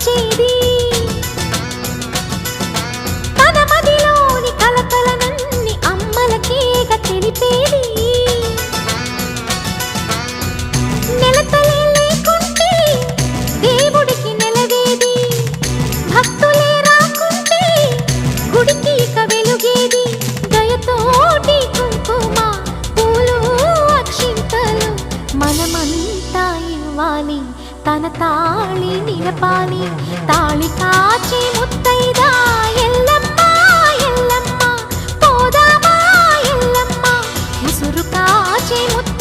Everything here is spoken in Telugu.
వచ్చేది తన మదిలోని కలకలనన్ని అమ్మలకేగ తెలిపేది నెలతలే లేకుంటే దేవుడికి నెలవేది భక్తులే రాకుంటే గుడికి ఇక వెలుగేది దయతోటి కుంకుమ పూలు అక్షింతలు మనమంతా ఇవ్వాలి తన తాళి నిలపాలి తాళి కాచే ముత్తైదా ఎల్లమ్మ ఎల్లమ్మ పోదామా ఎల్లమ్మ ముసురు కాచే ముత్తైదా